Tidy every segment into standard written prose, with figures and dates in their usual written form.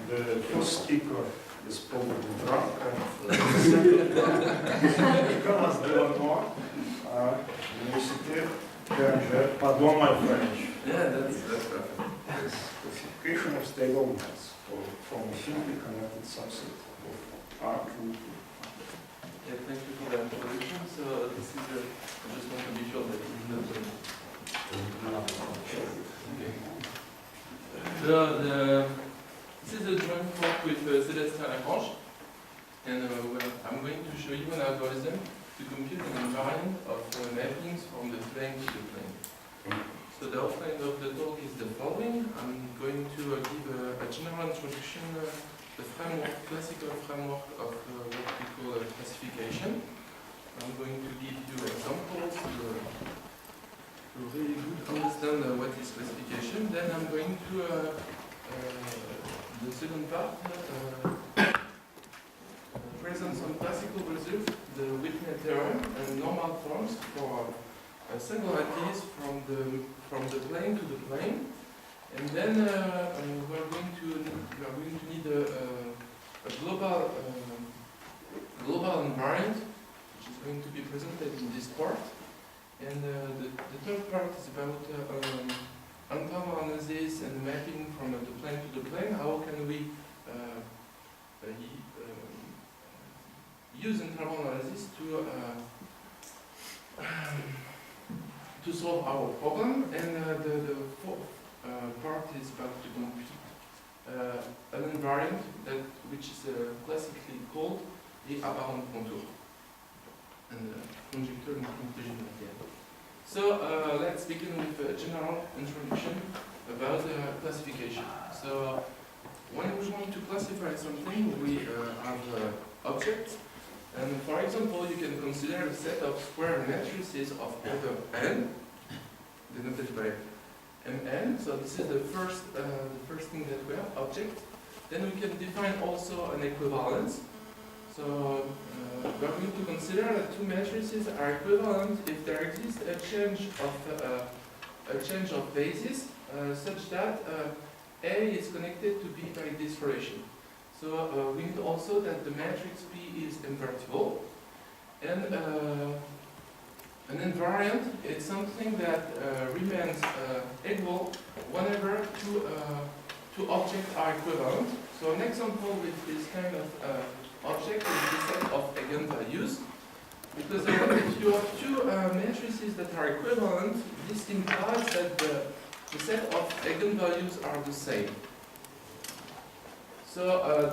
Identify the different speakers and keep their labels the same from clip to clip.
Speaker 1: The first speaker is probably drunk, and the second one, Nicolas Delanois, Université d'Angers. Pardon my French.
Speaker 2: Yeah, that's perfect.
Speaker 1: Classification of stable mass from a simply connected subset of R to.
Speaker 2: Yeah, thank you for the introduction. So this is I just want to be sure that it's not okay. So this is a joint work with Célestin Lagrange, and I'm going to show you an algorithm to compute an invariant of mappings from the plane to the plane. So the outline of the talk is the following. I'm going to give a general introduction, the framework, classical framework of what we call a classification. I'm going to give you examples to really good understand what is classification. Then I'm going to the second part present some classical results, the Whitney theorem and normal forms for singularities from the plane to the plane. And then we are going to need a global invariant, which is going to be presented in this part. And the third part is about ensemble analysis and mapping from the plane to the plane. How can we use ensemble analysis to solve our problem? And the fourth part is about to compute an invariant which is classically called the apparent contour, and conjecture and conclusion at the end. So let's begin with a general introduction about classification. So when we want to classify something, we have objects, and for example, you can consider a set of square matrices of order n, denoted by Mn. So this is the first thing that we have, object. Then we can define also an equivalence. So we are going to consider that two matrices are equivalent if there exists a change of basis such that A is connected to B by this relation. So we need also that the matrix P is invertible, and an invariant is something that remains equal whenever two objects are equivalent. So an example with this kind of object is the set of eigenvalues, because if you have two matrices that are equivalent, this implies that the set of eigenvalues are the same. So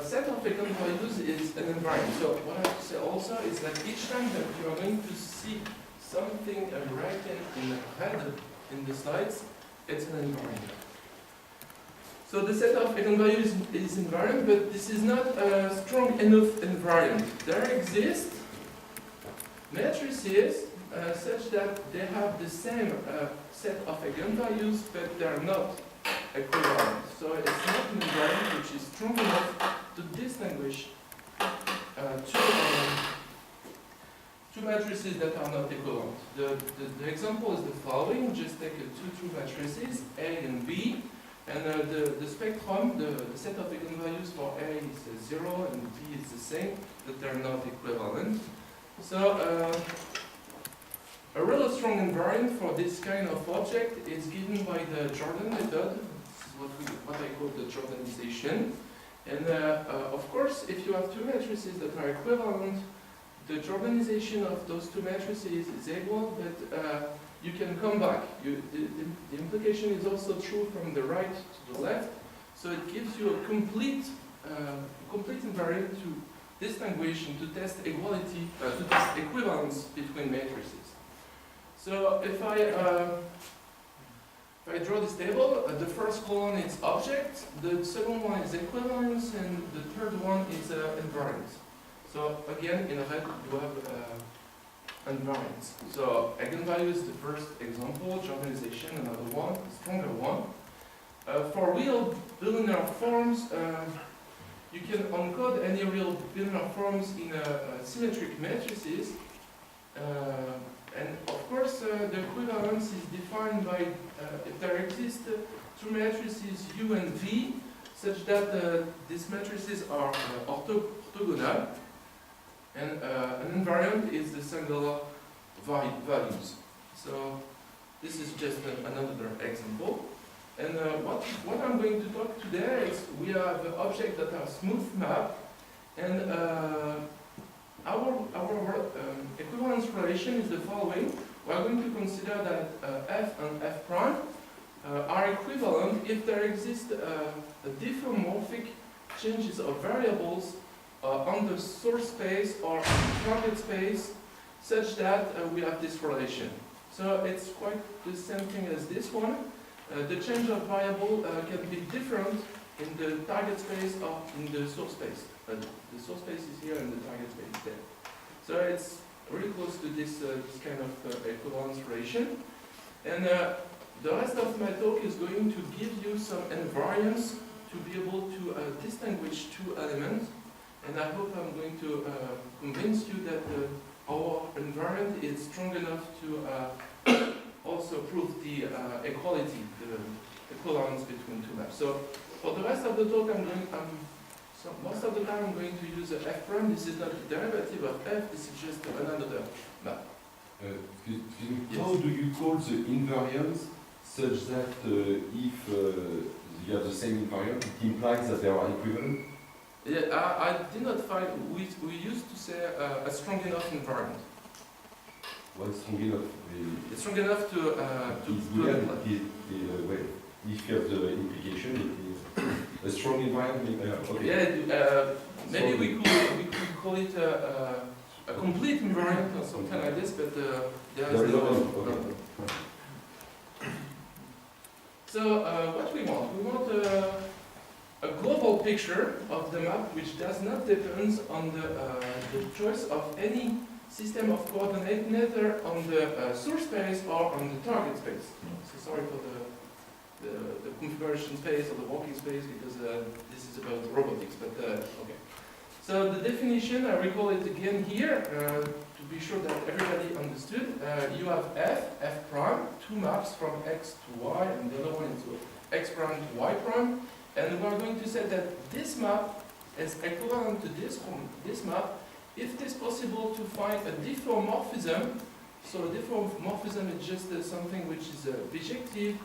Speaker 2: the set of eigenvalues is an invariant. So what I have to say also is that each time that you are going to see something written in red in the slides, it's an invariant. So the set of eigenvalues is invariant, but this is not a strong enough invariant. There exist matrices such that they have the same set of eigenvalues, but they are not equivalent. So it's not an invariant which is strong enough to distinguish two matrices that are not equivalent. The example is the following. Just take two true matrices, A and B. And the spectrum, the set of eigenvalues for A is 0 and B is the same, but they're not equivalent. So a really strong invariant for this kind of object is given by the Jordan method. This is what I call the Jordanization. And of course, if you have two matrices that are equivalent, the Jordanization of those two matrices is equal, but you can come back. The implication is also true from the right to the left, so it gives you a complete invariant to distinguish and to test equality, to test equivalence between matrices. So if I draw this table, the first column is object, the second one is equivalence, and the third one is invariant. So again, in red you have invariants. So eigenvalue is the first example, Jordanization another one, a stronger one. For real bilinear forms, you can encode any real bilinear forms in symmetric matrices. And of course, the equivalence is defined by if there exist two matrices U and V, such that these matrices are orthogonal, and an invariant is the singular values. So this is just another example. And what I'm going to talk today is we have objects that are smooth map, and our equivalence relation is the following. We are going to consider that f and f prime are equivalent if there exist diffeomorphic changes of variables on the source space or on the target space, such that we have this relation. So it's quite the same thing as this one. The change of variable can be different in the target space or in the source space. The source space is here and the target space is there. So it's really close to this kind of equivalence relation. And the rest of my talk is going to give you some invariants to be able to distinguish two elements. And I hope I'm going to convince you that our invariant is strong enough to also prove the equality, the equivalence between two maps. So for the rest of the talk, most of the time I'm going to use f prime. This is not a derivative of f, this is just another map.
Speaker 3: Excuse me,
Speaker 2: Yes.
Speaker 3: how do you call the invariants such that if you have the same invariant, it implies that they are equivalent?
Speaker 2: Yeah, I did not find, we used to say a strong enough invariant.
Speaker 3: Well, strong enough.
Speaker 2: It's strong enough to
Speaker 3: Well, if you have the implication, it is a strong environment. Okay.
Speaker 2: Yeah, maybe we could call it a complete invariant or something like this, but there is no.
Speaker 3: Okay.
Speaker 2: So what we want? We want a global picture of the map which does not depend on the choice of any system of coordinate, neither on the source space or on the target space. So sorry for the configuration space or the walking space, because this is about robotics, but okay. So the definition, I recall it again here, to be sure that everybody understood. You have f prime, two maps from x to y, and the other one is x prime to y prime. And we're going to say that this map is equivalent to this map if it is possible to find a diffeomorphism. So a diffeomorphism is just something which is bijective,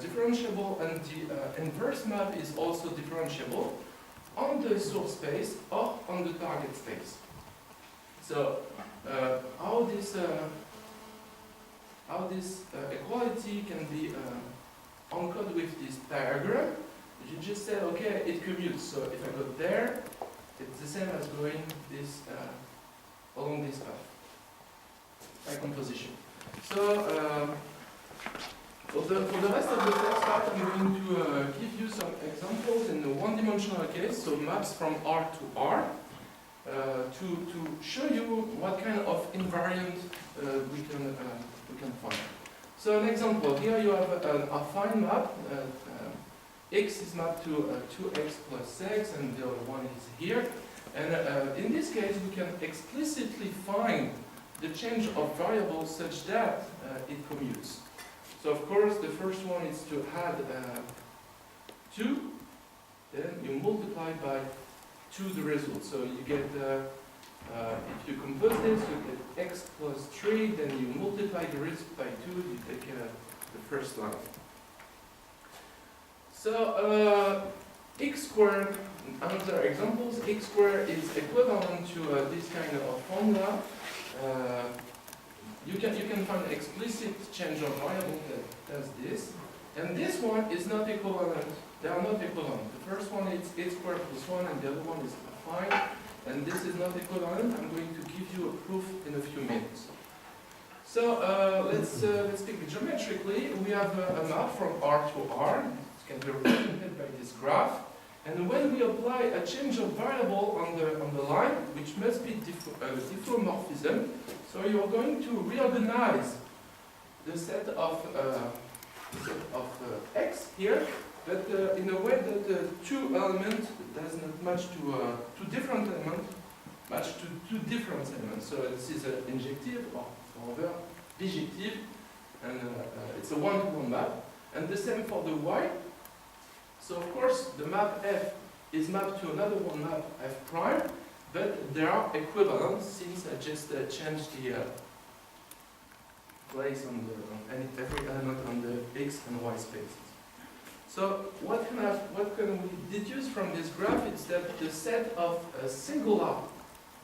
Speaker 2: differentiable, and the inverse map is also differentiable on the source space or on the target space. So how this equality can be anchored with this diagram? You just say, okay, it commutes. So if I go there, it's the same as going this along this path by composition. So for the rest of the first part, I'm going to give you some examples in the one-dimensional case, so maps from R to R, to show you what kind of invariant we can find. So an example, here you have an affine map. X is mapped to 2x plus x, and the other one is here. And in this case, we can explicitly find the change of variables such that it commutes. So of course, the first one is to add 2, then you multiply by 2 the result. So you get, if you compose this, you get x plus 3, then you multiply the result by 2, you take the first line. So x squared, another examples, x squared is equivalent to this kind of formula. You can find explicit change of variable that does this. And this one is not equivalent. They are not equivalent. The first one is x squared plus 1, and the other one is affine. And this is not equivalent. I'm going to give you a proof in a few minutes. So let's speak geometrically. We have a map from R to R. Can be represented by this graph, and when we apply a change of variable on the line, which must be diffeomorphism, so you are going to reorganize the set of x here, but in a way that the two elements does not match to two different elements, match to two different elements. So this is an injective or over bijective, and it's a one-to-one map, and the same for the y. So of course, the map F is mapped to another one map F prime, but they are equivalent since I just changed the place on every element on the X and Y spaces. So what can we deduce from this graph is that the set of a singular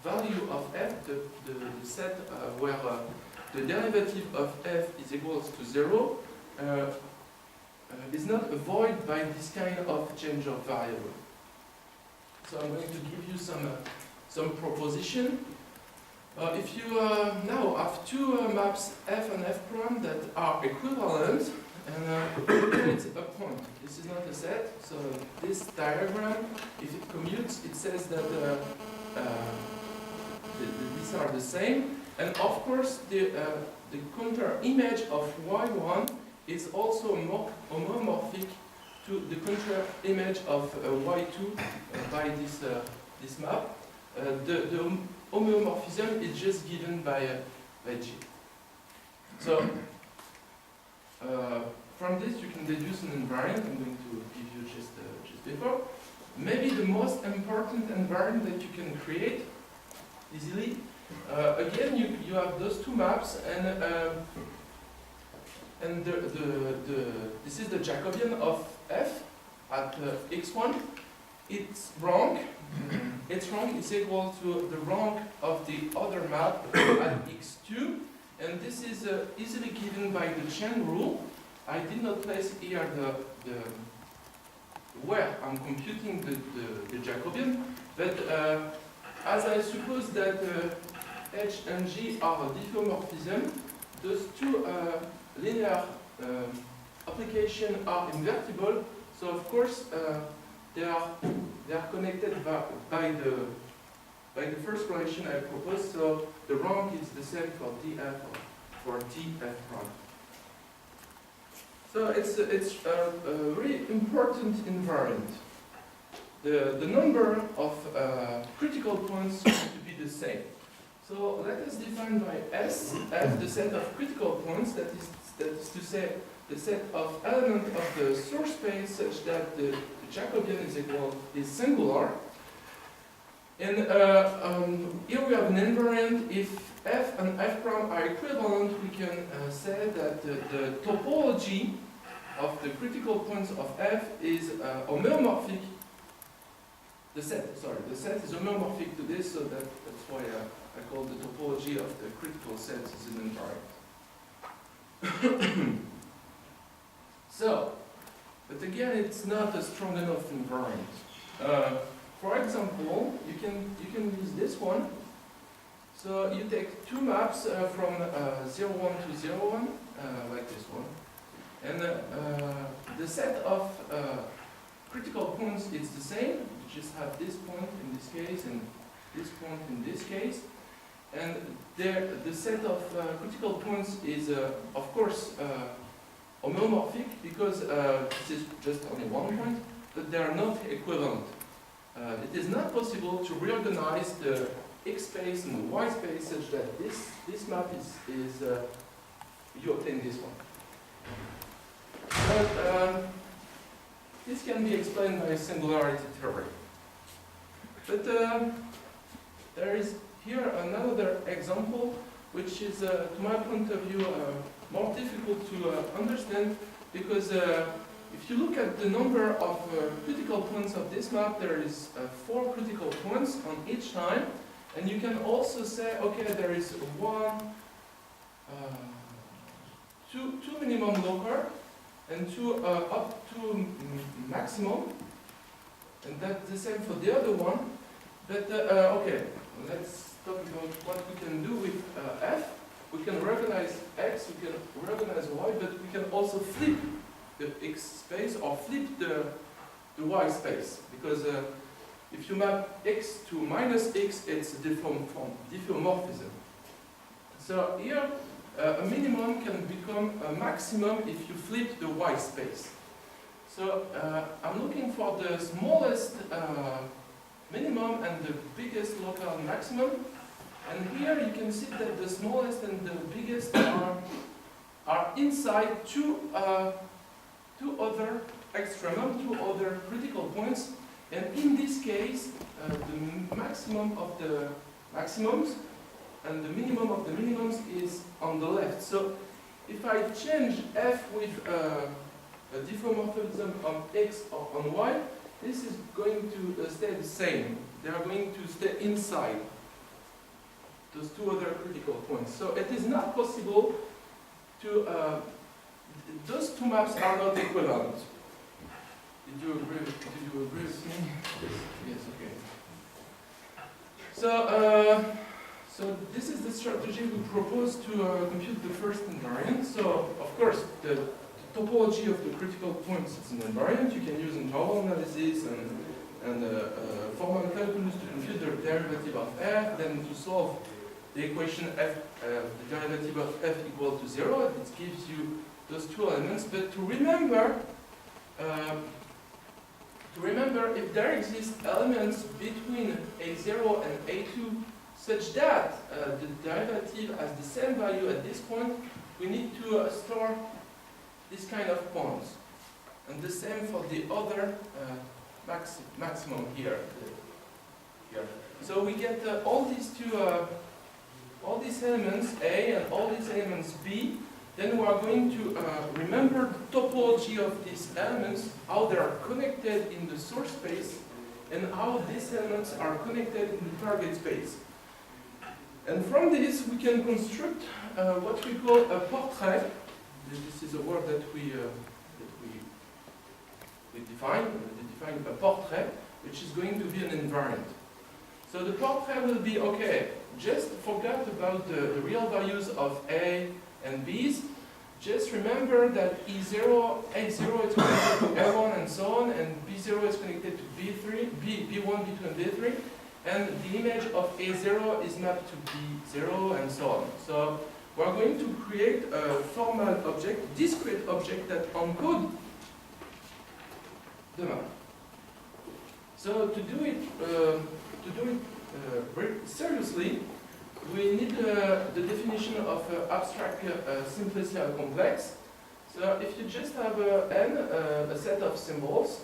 Speaker 2: value of F, the set where the derivative of F is equals to 0, is not avoided by this kind of change of variable. So I'm going to give you some proposition. If you now have two maps F and F prime that are equivalent, and it's a point. This is not a set, so this diagram, if it commutes, it says that these are the same, and of course the counter image of Y1 is also homomorphic to the counter image of Y2 by this map. The homomorphism is just given by G. So from this you can deduce an invariant. I'm going to give you just before. Maybe the most important invariant that you can create easily. Again, you have those two maps, and this is the Jacobian of F at x1. Its rank is equal to the rank of the other map at x2, and this is easily given by the chain rule. I did not place here the where I'm computing the Jacobian, but as I suppose that H and G are a diffeomorphism, those two linear applications are invertible, so of course they are connected by the first relation I proposed, so the rank is the same for DF or for DF prime. So it's a really important invariant. The number of critical points is going to be the same. So let us define by S as the set of critical points, that is to say the set of elements of the source space such that the Jacobian is singular. And here we have an invariant. If F and F prime are equivalent, we can say that the topology of the critical points of F is homomorphic. The set is homomorphic to this, so that's why I call the topology of the critical sets as an invariant. So, but again, it's not a strong enough invariant. For example, you can use this one. So you take two maps from 0,1 to 0,1, like this one, and the set of critical points is the same. You just have this point in this case and this point in this case, and the set of critical points is of course homomorphic because this is just only one point, but they are not equivalent. It is not possible to reorganize the X space and the Y space such that this map is you obtain this one. But this can be explained by singularity theory. But there is here another example which is, to my point of view, more difficult to understand, because if you look at the number of critical points of this map, there is 4 critical points on each line, and you can also say, okay, there is two minimum local and 2 up to maximum, and that's the same for the other one. But okay, let's talk about what we can do with F. We can recognize X, we can recognize Y, but we can also flip the X space or flip the Y space, because if you map X to minus X, it's a diffeomorphism. So here, a minimum can become a maximum if you flip the Y space. So I'm looking for the smallest minimum and the biggest local maximum. And here you can see that the smallest and the biggest are inside two other extremum, two other critical points, and in this case, the maximum of the maximums and the minimum of the minimums is on the left. So if I change f with a diffeomorphism on x or on y, this is going to stay the same. They are going to stay inside those two other critical points. So it is not possible to, those two maps are not equivalent. Did you agree with me? Yes, okay. So this is the strategy we propose to compute the first invariant. So of course, the topology of the critical points is an invariant. You can use interval analysis and formal calculus to compute the derivative of f, then to solve the equation f, the derivative of f equal to 0. It gives you those two elements. But to remember if there exist elements between a0 and a2 such that the derivative has the same value at this point, we need to store this kind of points. And the same for the other maximum here. So we get all these elements A and all these elements B. Then we are going to remember the topology of these elements, how they are connected in the source space, and how these elements are connected in the target space. And from this, we can construct what we call a portrait. This is a word that we define. We define a portrait, which is going to be an invariant. So the portrait will be, okay, just forget about the real values of A and B's. Just remember that A0 is connected to A1 and so on, and B0 is connected to B1, B2, and B3. And the image of A0 is mapped to B0 and so on. So we're going to create a formal object, discrete object that encodes the map. So to do it very seriously, we need the definition of abstract simplicial complex. So if you just have n, a set of symbols,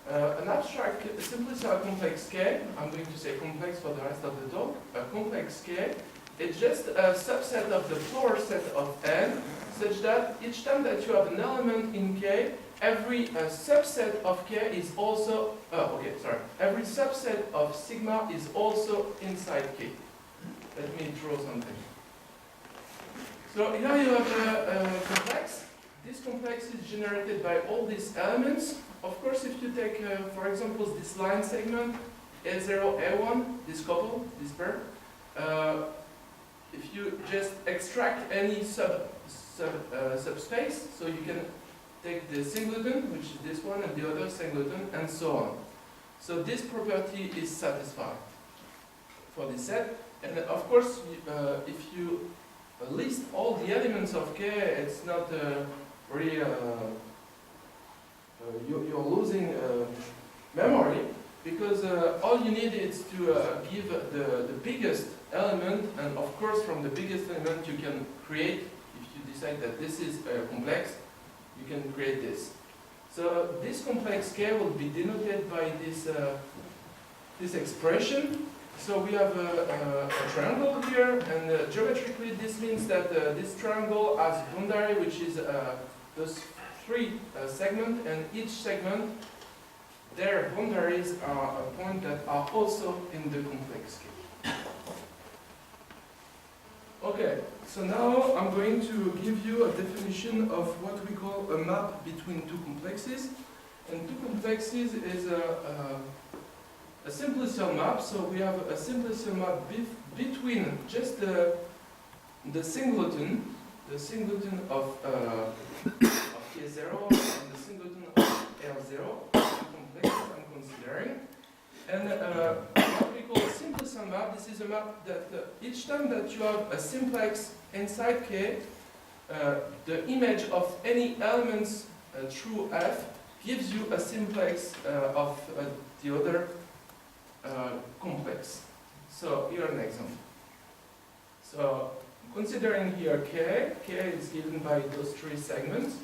Speaker 2: an abstract simplicial complex K, I'm going to say complex for the rest of the talk, a complex K, it's just a subset of the floor set of n, such that each time that you have an element in K, every subset of K is also, every subset of sigma is also inside K. Let me draw something. So here you have a complex. This complex is generated by all these elements. Of course, if you take, for example, this line segment, A0, A1, this couple, this pair, if you just extract any subspace, so you can take the singleton, which is this one, and the other singleton, and so on. So this property is satisfied for this set. And of course, if you list all the elements of K, it's not really, you're losing memory, because all you need is to give the biggest element, and of course from the biggest element you can create, if you decide that this is complex, you can create this. So this complex K will be denoted by this expression. So we have a triangle here, and geometrically this means that this triangle has boundary, which is those three segments, and each segment, their boundaries are a point that are also in the complex K. Okay, so now I'm going to give you a definition of what we call a map between two complexes. And two complexes is a simplicial map. So we have a simplicial map between just the singleton of K0 and the singleton of L0, the complexes I'm considering. And what we call a simplicial map, this is a map that each time that you have a simplex inside K, the image of any elements through F gives you a simplex of the other complex. So here an example. So considering here K is given by those three segments.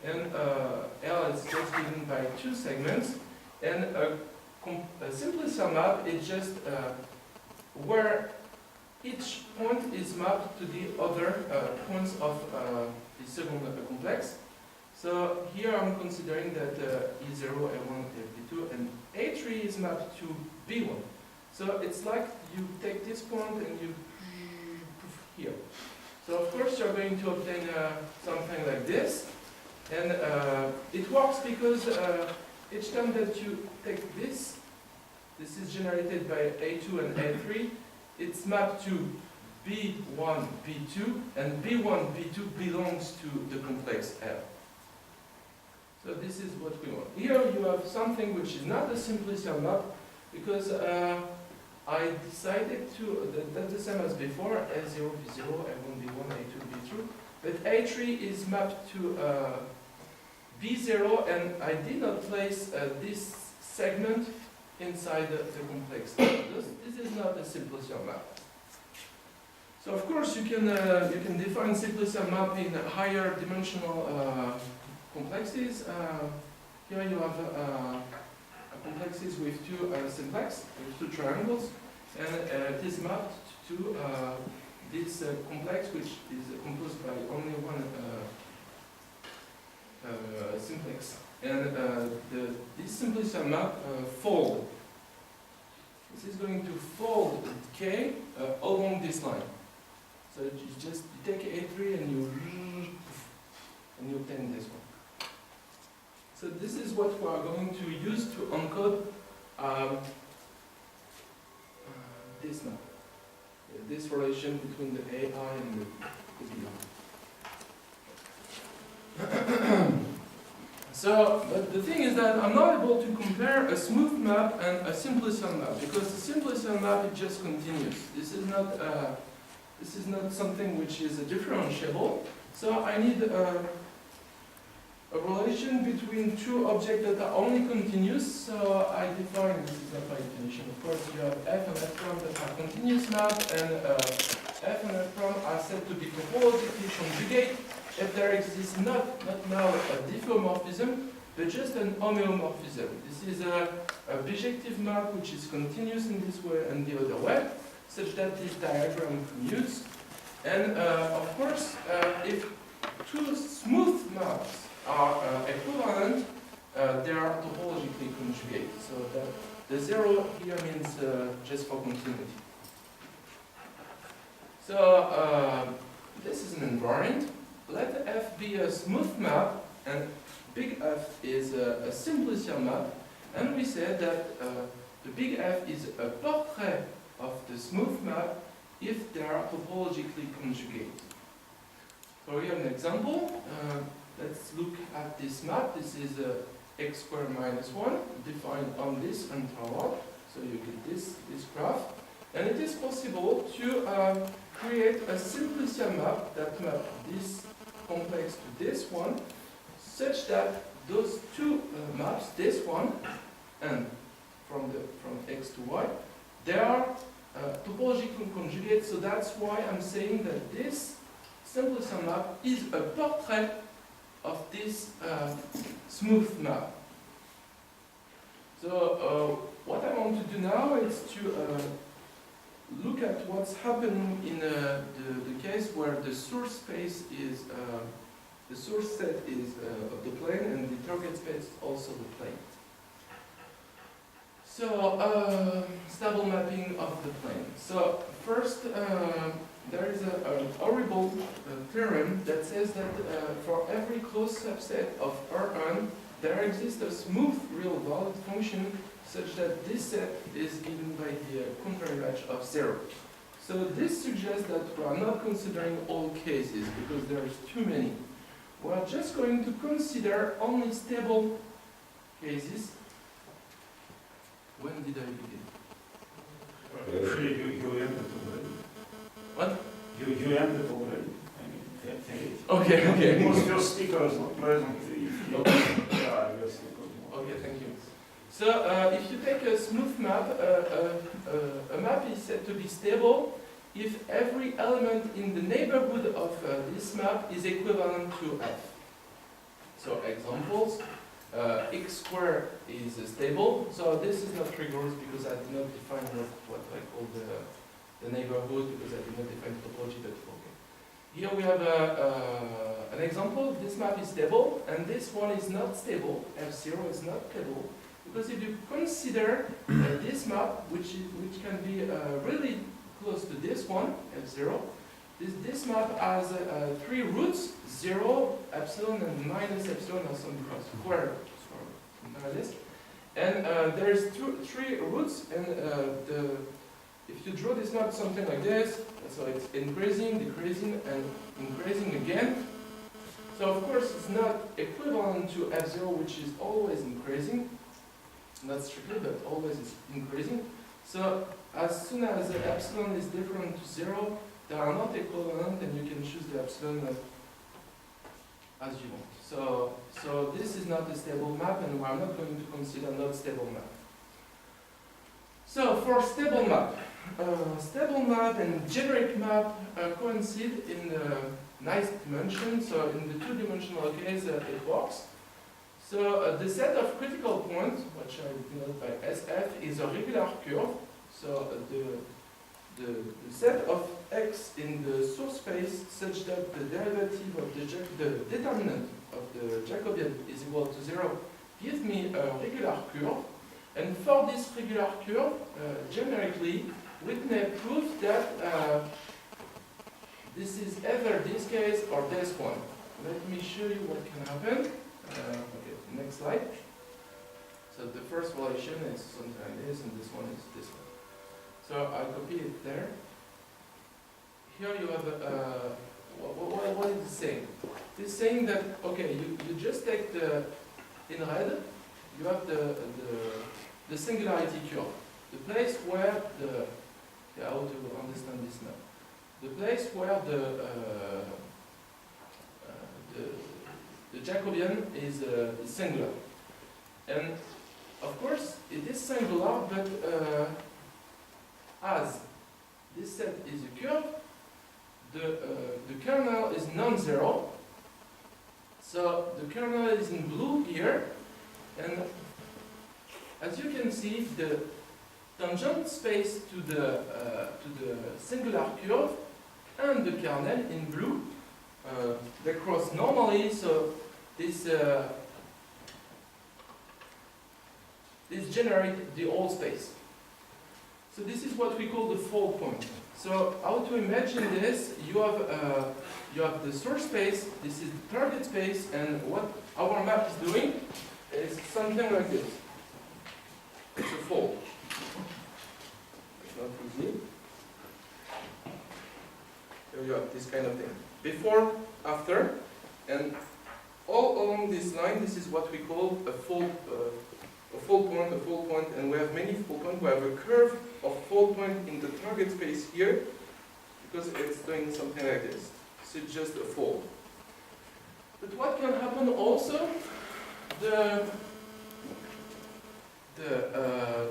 Speaker 2: and L is just given by two segments, and a simplicial map is just where each point is mapped to the other points of the second complex. So here I'm considering that E0, A1, FB2, and A3 is mapped to B1. So it's like you take this point and you here. So of course you're going to obtain something like this, and it works because each time that you take this is generated by A2 and A3, it's mapped to B1, B2, and B1, B2 belongs to the complex L. So this is what we want. Here you have something which is not a simplicial map, because I decided to, that's the same as before, A0, B0, A1, B1, A2, B2, but A3 is mapped to B0, and I did not place this segment inside the complex. This is not a simplicial map. So of course you can define simplicial map in higher dimensional complexes. Here you have complexes with two simplex, with two triangles, and it is mapped to this complex, which is composed by only one simplex. And this simplicial map fold. This is going to fold K along this line. So you just take A3 and you obtain this one. So this is what we are going to use to encode this map. This relation between the AI and the BI. So, but the thing is that I'm not able to compare a smooth map and a simplicial map, because the simplicial map is just continuous. This is not something which is differentiable. So I need a relation between two objects that are only continuous. So I define, this is not my definition, of course, you have F and F prime that are continuous map, and F and F prime are said to be topologically conjugate if there exists not now a diffeomorphism, but just an homeomorphism. This is a bijective map which is continuous in this way and the other way, such that this diagram commutes. And of course, if two smooth maps are equivalent, they are topologically conjugate. So that the zero here means just for continuity. So this is an invariant. Let F be a smooth map, and big F is a simplicial map, and we said that the big F is a portrait of the smooth map if they are topologically conjugate. So we have an example. Let's look at this map. This is x squared minus 1 defined on this interval. So you get this graph. And it is possible to create a simplicial map that maps this complex to this one, such that those two maps, this one and from x to y, they are topologically conjugate. So that's why I'm saying that this simplicial map is a portrait of this smooth map. So what I want to do now is to look at what's happening in the case where the source space is the source set is of the plane, and the target space is also the plane. So stable mapping of the plane. So first, there is a horrible theorem that says that for every closed subset of Rn, there exists a smooth real valid function such that this set is given by the contrary match of 0. So this suggests that we are not considering all cases because there's too many. We are just going to consider only stable cases. When did I begin?
Speaker 1: Actually, you ended already.
Speaker 2: What?
Speaker 1: You ended already. I mean, take it.
Speaker 2: Okay.
Speaker 1: Most of your speaker is not present. Yeah, I guess.
Speaker 2: Okay, thank you. So if you take a smooth map, a map is said to be stable if every element in the neighborhood of this map is equivalent to F. So examples, x squared is stable. So this is not rigorous because I did not define what I call the neighborhood because I did not define topology, but okay. Here we have an example. This map is stable, and this one is not stable. F0 is not stable. Because if you consider this map, which can be really close to this one, F0, this map has 3 roots, 0, epsilon, and minus epsilon, or some square, something like this. And there's 3 roots, and if you draw this map something like this, so it's increasing, decreasing, and increasing again. So of course it's not equivalent to F0, which is always increasing. Not strictly, but always is increasing. So as soon as the epsilon is different to 0, they are not equivalent, and you can choose the epsilon as you want. So this is not a stable map, and we are not going to consider not stable map. So for stable map and generic map coincide in nice dimension. So in the 2-dimensional case, it works. So the set of critical points, which I denote by SF, is a regular curve. So the set of x in the source space such that the derivative of the determinant of the Jacobian is equal to 0 gives me a regular curve. And for this regular curve, generically, Whitney proves that this is either this case or this one. Let me show you what can happen. Okay, next slide. So the first relation is something like this, and this one is this one. So I copy it there. Here you have what is it saying? It's saying that okay, you just take in red, you have the singularity curve, the place where how to understand this now? The place where the Jacobian is singular. And of course, it is singular, but as this set is a curve, the kernel is non-zero. So the kernel is in blue here, and as you can see, the tangent space to the singular curve and the kernel in blue they cross normally. So this generates the whole space. So this is what we call the fold point. So how to imagine this? You have the source space. This is the target space, and what our map is doing is something like this. It's a fold. It's not easy. Here you have this kind of thing. Before, after, and all along this line, this is what we call a fold point, and we have many fold points. We have a curve of fold point in the target space here, because it's doing something like this. So it's just a fold. But what can happen also? The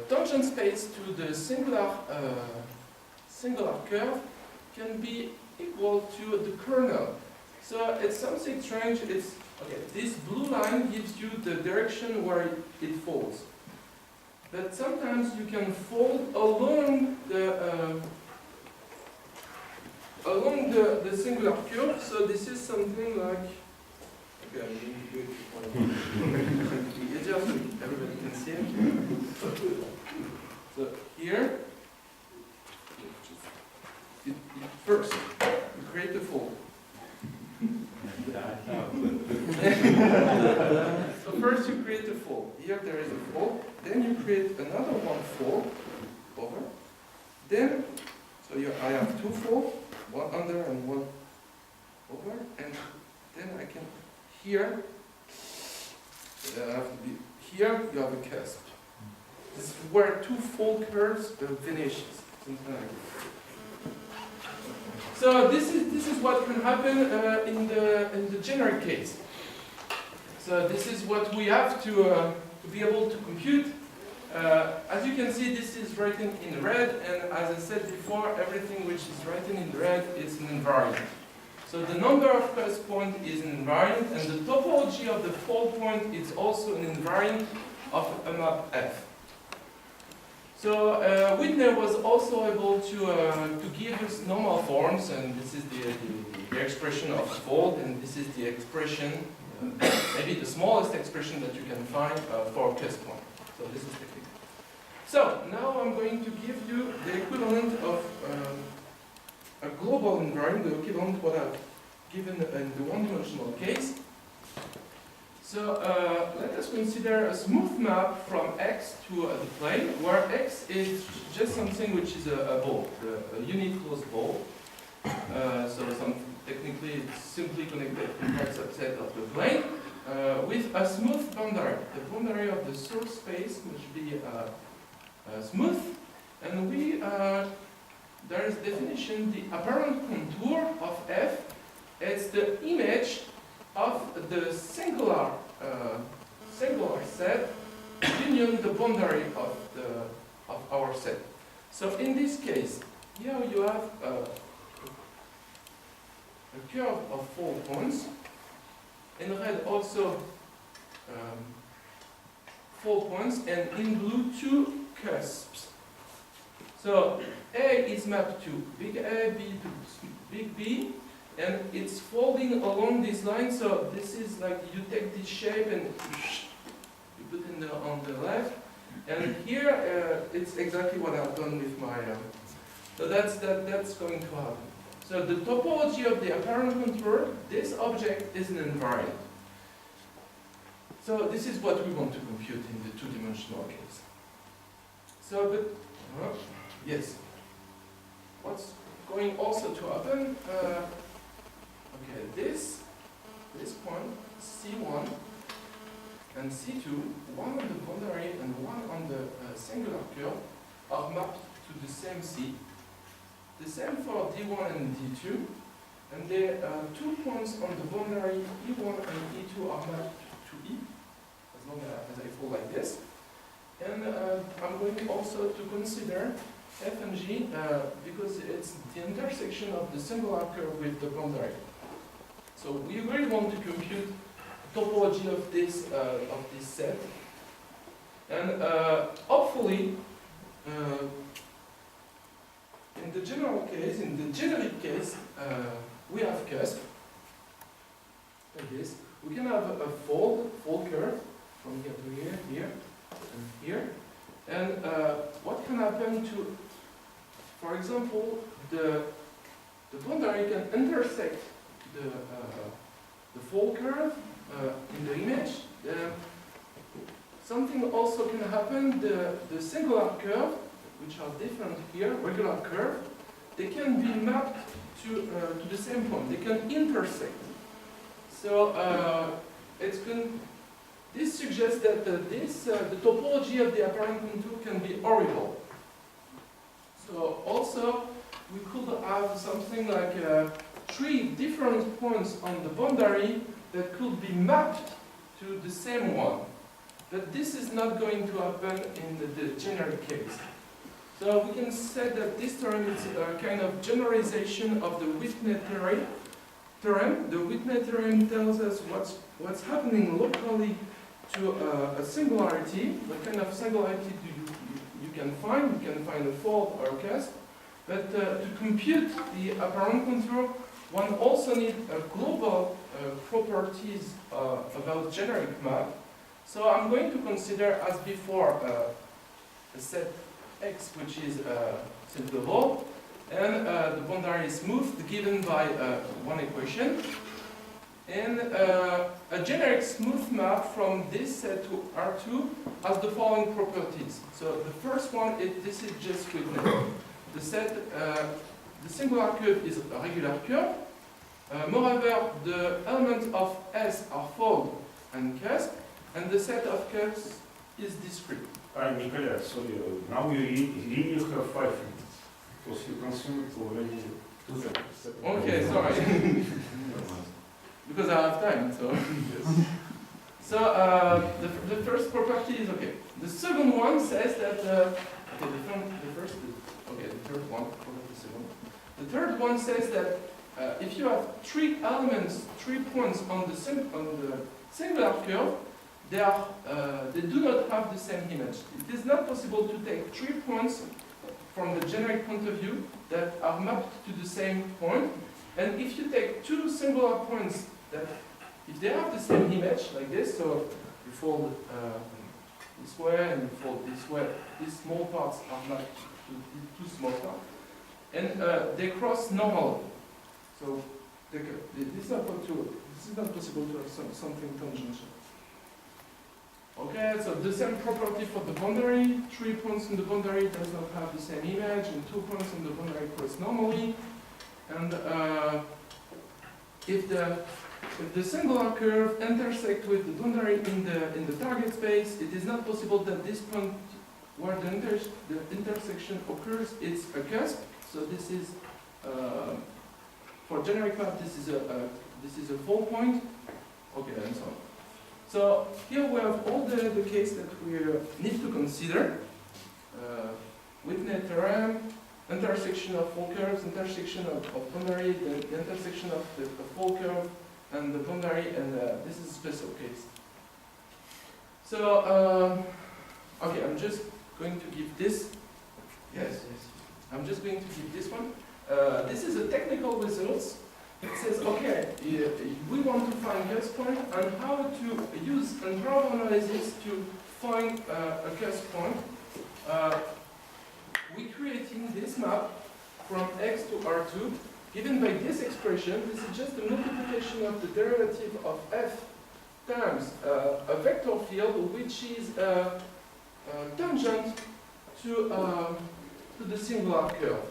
Speaker 2: tangent space to the singular curve can be equal to the kernel. So it's something strange. It's okay. This blue line gives you the direction where it folds. But sometimes you can fold along the singular curve. So this is something like. Okay, I'm going to do it easier so everybody can see it. So here, first you create a fold. So first you create a fold. Here there is a fold. Then you create another one fold over. Then, so I have two folds, one under and one over, and then I can here. Here you have a cusp. This is where two fold curves finish. Something like this. So this is what can happen in the generic case. So this is what we have to be able to compute. As you can see, this is written in red, and as I said before, everything which is written in red is an invariant. So the number of cusp points is an invariant, and the topology of the fold point is also an invariant of a map F. So Whitney was also able to give us normal forms, and this is the expression of fold, and this is the expression, maybe the smallest expression that you can find for a cusp point. So this is technical. So now I'm going to give you the equivalent of a global invariant, the equivalent of what I've given in the one-dimensional case. So let us consider a smooth map from X to the plane, where X is just something which is a ball, a unit closed ball. So technically it's simply connected compact subset of the plane with a smooth boundary. The boundary of the source space must be smooth, and there is definition, the apparent contour of F is the image of the singular set union the boundary of our set. So in this case, here you have a curve of 4 points. In red also 4 points, and in blue 2 cusps. So A is mapped to big A, B to big B, and it's folding along this line. So this is like you take this shape and you put it on the left, and here it's exactly what I've done with my. So that's going to happen. So the topology of the apparent contour, this object is an invariant. So this is what we want to compute in the two-dimensional case. So, but yes, what's going also to happen? Okay, this point C1 and C2, one on the boundary and one on the singular curve, are mapped to the same C. The same for D1 and D2, and the 2 points on the boundary E1 and E2 are mapped to E, as long as I fall like this. And I'm going also to consider F and G because it's the intersection of the singular curve with the boundary. So we really want to compute topology of this set, and hopefully in the general case, in the generic case, we have cusp like this. We can have a fold curve from here to here, here, and here. And what can happen to, for example, the boundary can intersect the fold curve in the image. Something also can happen, the singular curve, which are different here, regular curve, they can be mapped to the same point. They can intersect. So this suggests that the topology of the apparent contour can be horrible. So also we could have something like 3 different points on the boundary that could be mapped to the same one. But this is not going to happen in the generic case. So we can say that this theorem is a kind of generalization of the Whitney theorem. The Whitney theorem tells us what's happening locally to a singularity. What kind of singularity you can find? You can find a fold or a cusp. But to compute the apparent contour, one also needs global properties about generic map. So I'm going to consider, as before, a set X, which is simple, and the boundary is smoothed, given by one equation, and a generic smooth map from this set to R2 has the following properties. So the first one, this is just Whitney. The set, the singular curve is a regular curve. Moreover, the elements of S are fold and cusp, and the set of curves is discrete.
Speaker 1: Nicolas, sorry, now you have 5 minutes, because you consumed already 2 seconds.
Speaker 2: Okay, sorry. Because I have time, so. So the first property is okay. The second one says that the third one, forget the second. The third one says that if you have three elements, 3 points on the singular curve, they do not have the same image. It is not possible to take 3 points from the generic point of view that are mapped to the same point. And if you take 2 singular points that, if they have the same image, like this, so you fold this way and you fold this way, these small parts are mapped to 2 small parts, and they cross normally. So this is not possible to have something tangential. Okay, so the same property for the boundary. 3 points in the boundary does not have the same image, and 2 points in the boundary cross normally. And if the singular curve intersects with the boundary in the target space, it is not possible that this point where the intersection occurs is a cusp. So this is for generic map. This is a 4 point. Okay, and so on. So here we have all the case that we need to consider. Whitney theorem, intersection of 4 curves, intersection of boundary, the intersection of the 4 curve and the boundary, and this is a special case. So, okay, I'm just going to give this. Yes, I'm just going to give this one. This is a technical results. It says, okay, we want to find cusp point and how to use interval analysis to find a cusp point. We're creating this map from x to R2, given by this expression. This is just a multiplication of the derivative of f times a vector field which is tangent to the singular curve.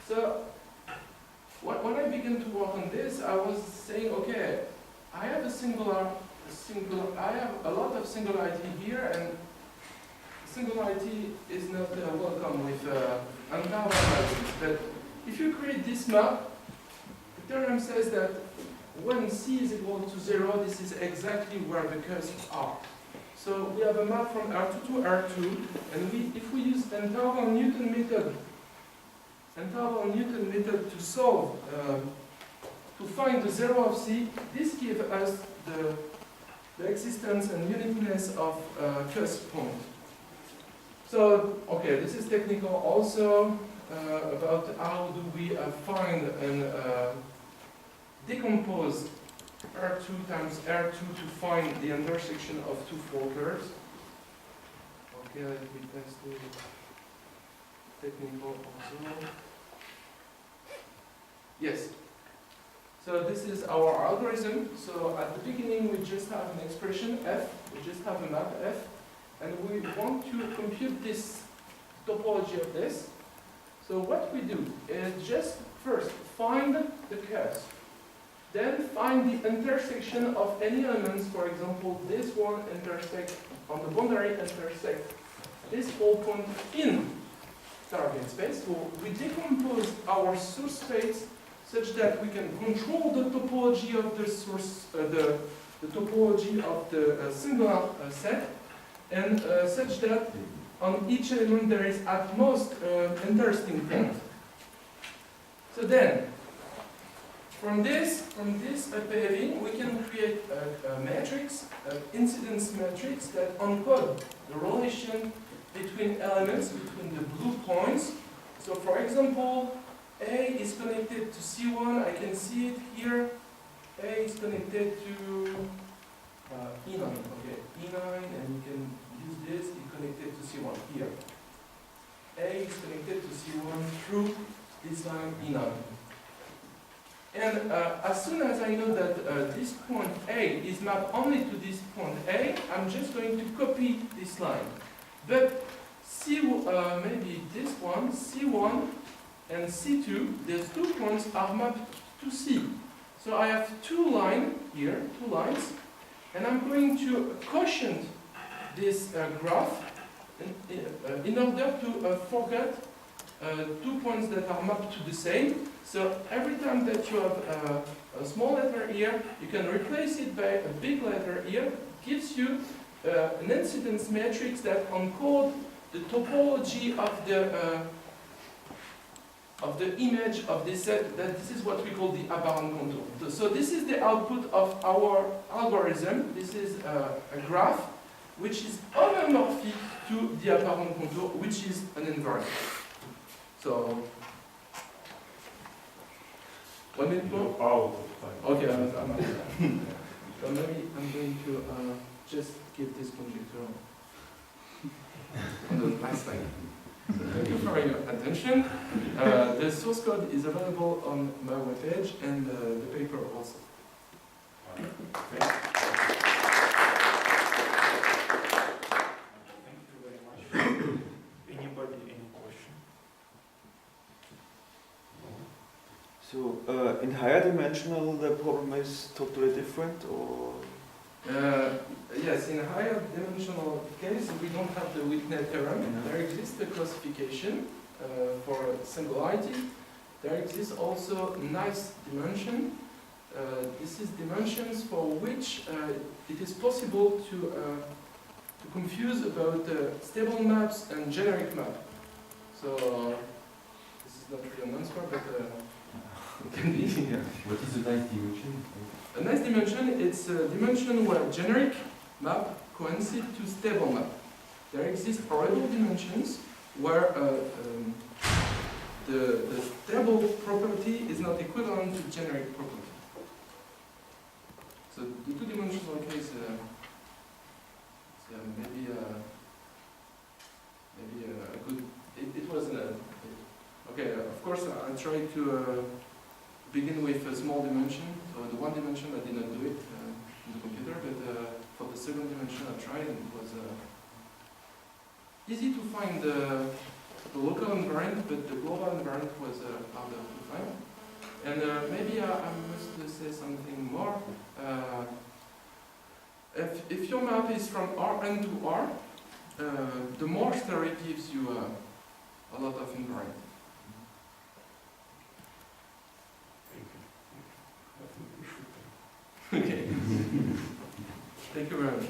Speaker 2: So when I began to work on this, I was saying, okay, I have I have a lot of singularity here, and singularity is not welcome with interval analysis. But if you create this map, the theorem says that when c is equal to 0, this is exactly where the cusps are. So we have a map from R2 to R2, and if we use interval Newton method to solve, to find the 0 of c, this gives us the existence and uniqueness of cusp point. So, okay, this is technical also about how do we find and decompose R2 times R2 to find the intersection of 2 4 curves. Okay, let me test it. Technical also. Yes. So this is our algorithm. So at the beginning we just have an expression f, we just have a map f, and we want to compute this topology of this. So what we do is just first find the cusp, then find the intersection of any elements. For example, this one intersects on the boundary, intersect this whole point in target space. So we decompose our source space such that we can control the topology of the source, the topology of the singular set, and such that on each element there is at most interesting point. So then, from this paving, we can create a matrix, an incidence matrix that encodes the relation between elements, between the blue points. So for example, A is connected to C1, I can see it here. A is connected to E9, okay, E9, and you can use this, it's connected to C1 here. A is connected to C1 through this line E9. And as soon as I know that this point A is mapped only to this point A, I'm just going to copy this line. But maybe this one, C1 and C2, these 2 points are mapped to C. So I have 2 lines here, 2 lines, and I'm going to quotient this graph in order to forget 2 points that are mapped to the same. So every time that you have a small letter here, you can replace it by a big letter here. It gives you an incidence matrix that encodes the topology of the image of this set, that this is what we call the apparent contour. So this is the output of our algorithm. This is a graph which is homomorphic to the apparent contour, which is an invariant. So, 1 minute more?
Speaker 1: Out of time.
Speaker 2: Okay, I'm out of time. So maybe I'm going to just give this conjecture on the last slide. So thank you for your attention. The source code is available on my webpage and the paper also. Okay.
Speaker 1: Thank you very much. Anybody, any question?
Speaker 4: So in higher dimensional, the problem is totally different, or
Speaker 2: Yes, in a higher dimensional case, we don't have the Whitney theorem. There exists a classification for singularity. There exists also nice dimension. This is dimensions for which it is possible to confuse about stable maps and generic map. So this is not really an answer, but it can be.
Speaker 3: What is a nice dimension?
Speaker 2: A nice dimension, it's a dimension where generic map coincide to stable map. There exist horrible dimensions where the stable property is not equivalent to generic property. So the two-dimensional case, maybe a good. It was okay. Of course, I tried to begin with a small dimension. So the one dimension I did not do it in the computer, but for the second dimension I tried, and it was easy to find the local invariant, but the global invariant was harder to find. And maybe I must say something more. If your map is from Rn to R, the Morse theory gives you a lot of invariant. Okay. Thank you very much.